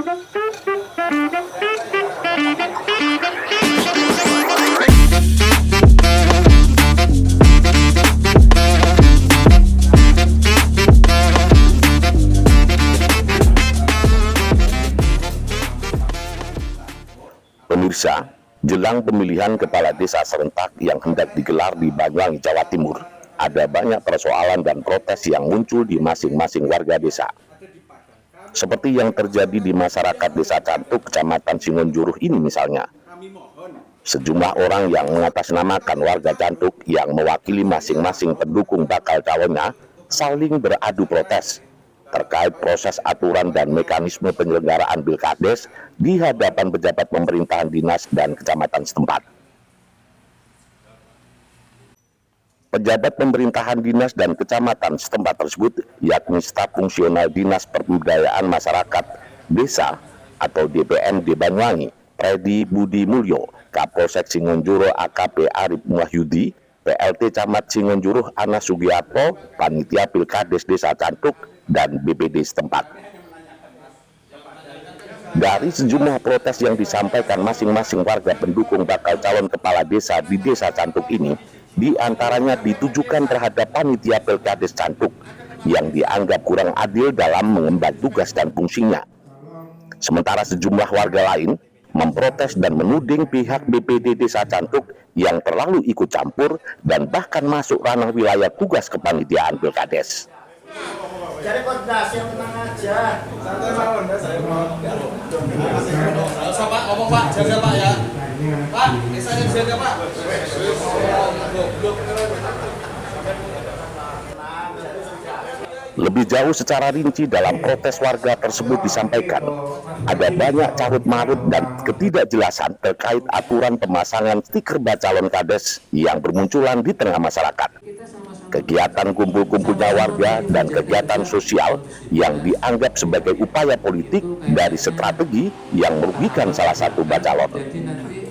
Pemirsa, jelang pemilihan kepala desa serentak yang hendak digelar di Banyuwangi, Jawa Timur, ada banyak persoalan dan protes yang muncul di masing-masing warga desa. Seperti yang terjadi di masyarakat Desa Cantuk, Kecamatan Singonjuruh ini misalnya. Sejumlah orang yang mengatasnamakan warga Cantuk yang mewakili masing-masing pendukung bakal calonnya saling beradu protes terkait proses aturan dan mekanisme penyelenggaraan Pilkades di hadapan pejabat pemerintahan dinas dan kecamatan setempat. Pejabat pemerintahan dinas dan kecamatan setempat tersebut, yakni staf fungsional Dinas Pemberdayaan Masyarakat Desa atau DPMD Banyuwangi, Freddy Budi Mulyo, Kapolsek Singonjuruh AKP Arif Wahyudi, PLT Camat Singonjuruh Anas Sugiarto, Panitia Pilkades Desa Cantuk, dan BPD setempat. Dari sejumlah protes yang disampaikan masing-masing warga pendukung bakal calon kepala desa di Desa Cantuk ini, di antaranya ditujukan terhadap Panitia Pilkades Cantuk yang dianggap kurang adil dalam mengemban tugas dan fungsinya. Sementara sejumlah warga lain memprotes dan menuding pihak BPD Desa Cantuk yang terlalu ikut campur dan bahkan masuk ranah wilayah tugas kepanitiaan Pilkades. Cari koordinasi yang tenang aja. Santai mawon, saya mau. Pak, ngomong Pak, jaga Pak ya. Pak, misalnya jaga Pak. Lebih jauh secara rinci dalam protes warga tersebut disampaikan, ada banyak carut-marut dan ketidakjelasan terkait aturan pemasangan stiker bacalon kades yang bermunculan di tengah masyarakat. Kegiatan kumpul-kumpulnya warga dan kegiatan sosial yang dianggap sebagai upaya politik dari strategi yang merugikan salah satu bacalon.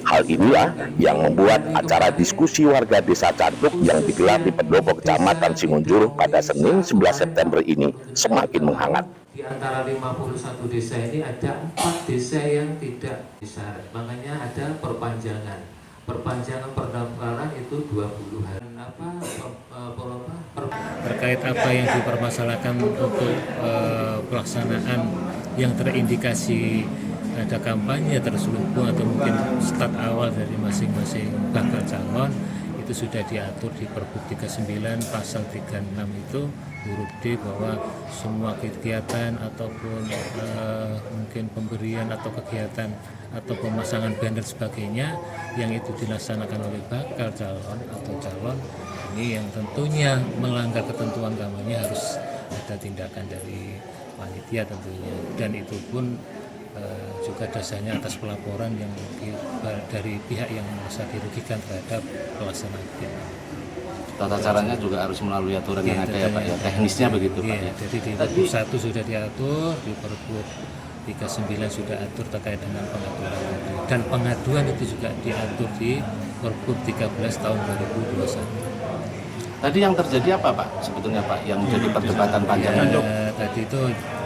Hal inilah yang membuat acara diskusi warga Desa Cantuk yang digelar di Pendopo Kecamatan Singonjuruh pada Senin 11 September ini semakin menghangat. Di antara 51 desa ini ada 4 desa yang tidak disyarat, makanya ada perpanjangan pendaftaran itu 20 hari. Terkait apa yang dipermasalahkan untuk pelaksanaan yang terindikasi ada kampanye terselubung atau mungkin start awal dari masing-masing bakal calon, itu sudah diatur di Pergub 39 pasal 36 itu huruf D bahwa semua kegiatan ataupun mungkin pemberian atau kegiatan atau pemasangan banner sebagainya yang itu dilaksanakan oleh bakal calon atau calon ini yang tentunya melanggar ketentuan kampanye harus ada tindakan dari panitia tentunya, dan itu pun juga dasarnya atas pelaporan yang dari pihak yang merasa dirugikan terhadap pelaksanaan kegiatan. Tata caranya juga harus melalui aturan yang ada ya Pak ya, teknisnya begitu Pak ya. Jadi di Pergub 1 sudah diatur, di Pergub 39 sudah atur terkait dengan pengaturan tadi, dan pengaduan itu juga diatur di Pergub 13 tahun 2021. Tadi yang terjadi apa Pak sebetulnya Pak yang jadi perdebatan panjang? Tadi itu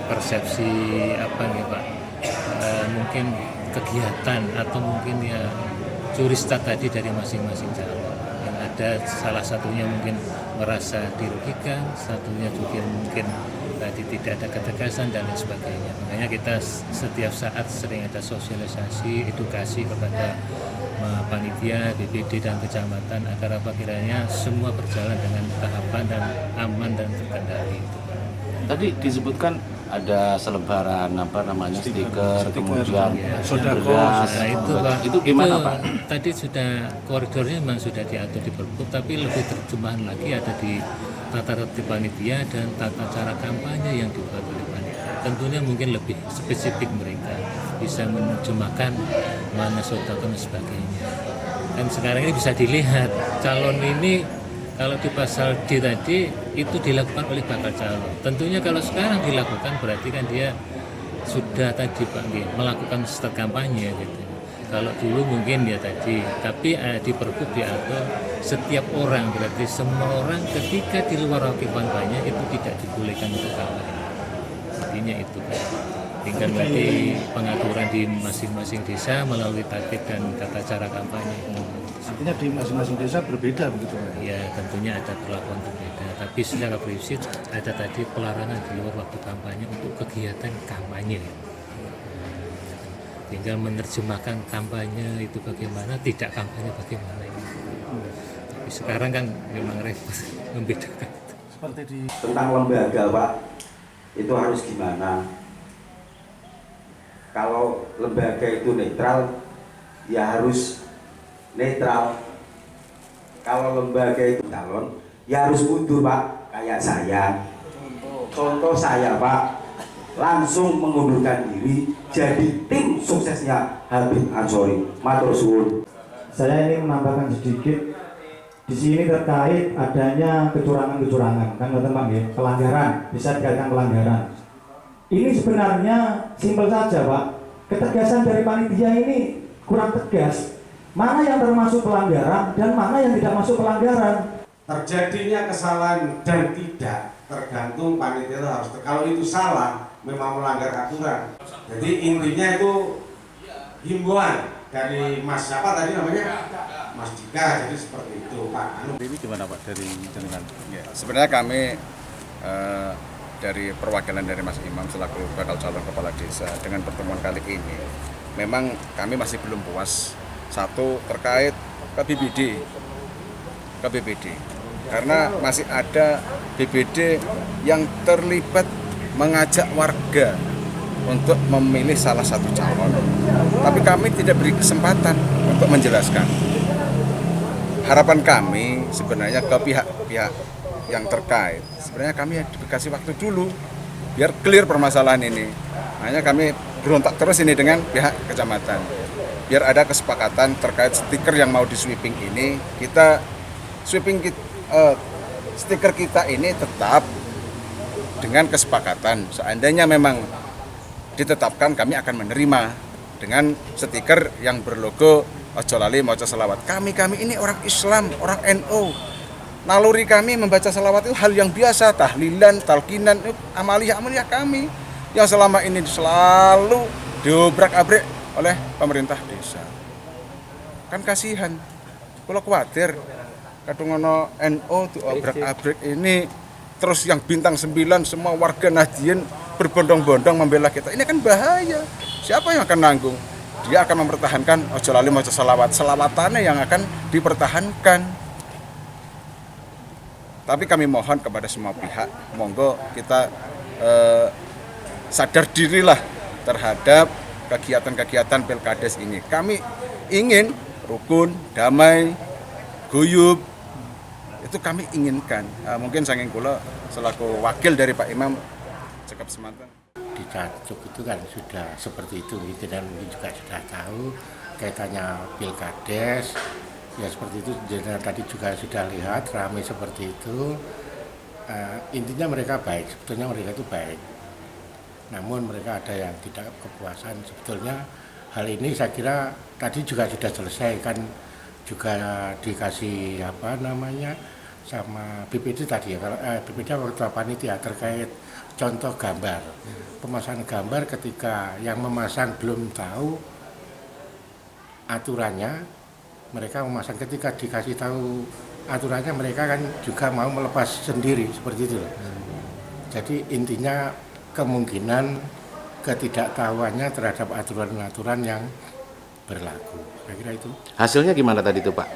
persepsi apa nih Pak, mungkin kegiatan atau mungkin ya curi start tadi dari masing-masing calon yang ada, salah satunya mungkin merasa dirugikan, satunya juga mungkin tadi tidak ada ketegasan dan lain sebagainya. Makanya kita setiap saat sering ada sosialisasi, edukasi kepada panitia, BPD dan kecamatan agar apa kiranya semua berjalan dengan tahapan dan aman dan terkendali. Tadi disebutkan ada selebaran apa namanya stiker kemudian beras. Nah, itu Pak, itu gimana Pak? Tadi sudah koridornya memang sudah diatur di Pergub, tapi lebih terjemahan lagi ada di tata tertib panitia dan tata cara kampanye yang dibuat oleh panitia. Tentunya mungkin lebih spesifik mereka bisa menerjemahkan mana sodakoh dan sebagainya. Dan sekarang ini bisa dilihat calon ini kalau di pasal D tadi itu dilakukan oleh bakal calon. Tentunya kalau sekarang dilakukan berarti kan dia sudah tadi Pak melakukan start kampanye gitu. Kalau dulu mungkin ya tadi, tapi di Pergub diatur setiap orang, berarti semua orang ketika di luar wakil kampanye itu tidak dibolehkan untuk kampanye. Intinya itu kan. tinggal nanti pengaturan di masing-masing desa melalui target dan tata cara kampanye. Artinya di masing-masing desa berbeda begitu Pak? Ya tentunya ada perlakuan berbeda, tapi secara prinsip ada tadi pelarangan di luar waktu kampanye untuk kegiatan kampanye. Tinggal menerjemahkan kampanye itu bagaimana, tidak kampanye bagaimana. Tapi sekarang kan memang repot membedakan. Seperti di Tentang lembaga Pak, itu harus gimana? Kalau lembaga itu netral, ya harus netral. Kalau lembaga itu calon, ya harus mundur Pak. Kayak saya, contoh saya Pak, langsung mengundurkan diri jadi tim suksesnya Habib Ansori. Matur suwun. Saya ini menambahkan sedikit di sini terkait adanya kecurangan-kecurangan, kan teman-teman ya, pelanggaran, bisa dikatakan pelanggaran. Ini sebenarnya simpel saja Pak, ketegasan dari panitia ini kurang tegas. Mana yang termasuk pelanggaran dan mana yang tidak masuk pelanggaran. Terjadinya kesalahan dan tidak tergantung panitia itu harus. Kalau itu salah, memang melanggar aturan. Jadi intinya itu himbauan dari Mas siapa tadi namanya? Mas Dika. Jadi seperti itu Pak. ini gimana Pak dari jenengan? Ya, sebenarnya kami dari perwakilan dari Mas Imam selaku bakal calon kepala desa dengan pertemuan kali ini, memang kami masih belum puas. Satu terkait KBBD, karena masih ada BBD yang terlibat mengajak warga untuk memilih salah satu calon, tapi kami tidak beri kesempatan untuk menjelaskan. Harapan kami sebenarnya ke pihak-pihak yang terkait, sebenarnya kami dikasih waktu dulu biar clear permasalahan ini. Makanya kami berontak terus ini dengan pihak kecamatan, biar ada kesepakatan terkait stiker yang mau di sweeping ini. Kita sweeping stiker kita ini tetap dengan kesepakatan. Seandainya memang ditetapkan, kami akan menerima dengan stiker yang berlogo Ojo Lali Maca Selawat. Kami ini orang Islam, orang NU. Naluri kami membaca selawat itu hal yang biasa, tahlilan, talqinan, amaliyah kami yang selama ini selalu diobrak-abrik oleh pemerintah desa. Kan kasihan. Kalau khawatir kadung ono NU diobrak-abrik ini, terus yang bintang 9 semua warga Nahdien berbondong-bondong membela kita. Ini kan bahaya. Siapa yang akan nanggung? Dia akan mempertahankan Ojo Lali Maca Selawat. Selawatannya yang akan dipertahankan. Tapi kami mohon kepada semua pihak, monggo kita sadar dirilah terhadap kegiatan-kegiatan Pilkades ini. Kami ingin rukun, damai, guyub, itu kami inginkan. Mungkin saking kula selaku wakil dari Pak Imam Cekap Semanten. Di Cancuk itu kan sudah seperti itu gitu, dan mungkin juga sudah tahu kaitannya Pilkades. Ya seperti itu, jadi tadi juga sudah lihat ramai seperti itu. Intinya mereka baik, sebetulnya mereka itu baik. Namun mereka ada yang tidak kepuasan. Sebetulnya hal ini saya kira tadi juga sudah selesai kan, juga dikasih sama BPD tadi ya. Kalau BPD waktu panitia terkait contoh gambar, pemasangan gambar ketika yang memasang belum tahu aturannya, mereka memasang. Ketika dikasih tahu aturannya, mereka kan juga mau melepas sendiri seperti itu. Jadi intinya kemungkinan ketidaktahuannya terhadap aturan-aturan yang berlaku. Saya kira itu. Hasilnya gimana tadi itu Pak?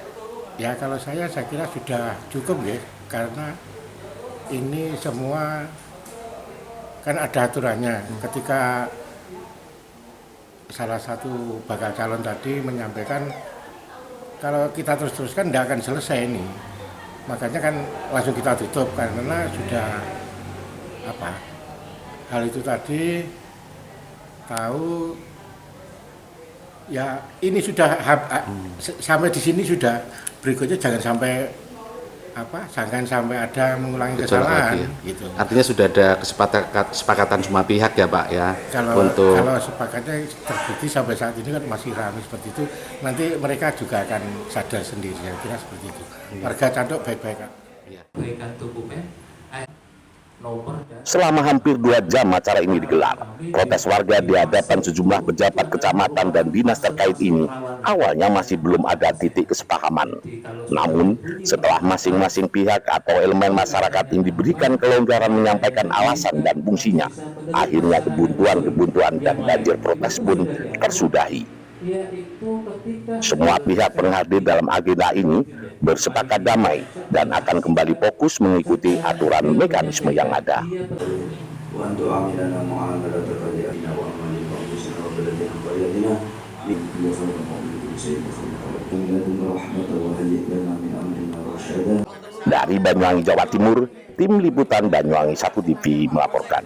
Ya kalau saya kira sudah cukup ya, karena ini semua kan ada aturannya. Ketika salah satu bakal calon tadi menyampaikan kalau kita terus-teruskan tidak akan selesai ini, makanya kan langsung kita tutup karena sudah hal itu tadi tahu ya. Ini sudah sampai di sini sudah, berikutnya jangan sampai ada mengulangi kesalahan ya. Gitu. Artinya sudah ada kesepakatan semua pihak ya Pak ya. Kalau sepakatnya terbukti sampai saat ini kan masih ramai seperti itu, nanti mereka juga akan sadar sendiri. Saya kira seperti itu. Warga Cancuk baik-baik. Berikan dokumen nomor dan Selama hampir 2 jam acara ini digelar, protes warga di hadapan sejumlah pejabat kecamatan dan dinas terkait ini awalnya masih belum ada titik kesepahaman. Namun, setelah masing-masing pihak atau elemen masyarakat ini diberikan kelonggaran menyampaikan alasan dan fungsinya, akhirnya kebuntuan dan banjir protes pun tersudahi. Semua pihak penghadir dalam agenda ini bersepakat damai dan akan kembali fokus mengikuti aturan mekanisme yang ada. Dari Banyuwangi, Jawa Timur, Tim Liputan Banyuwangi 1 TV melaporkan.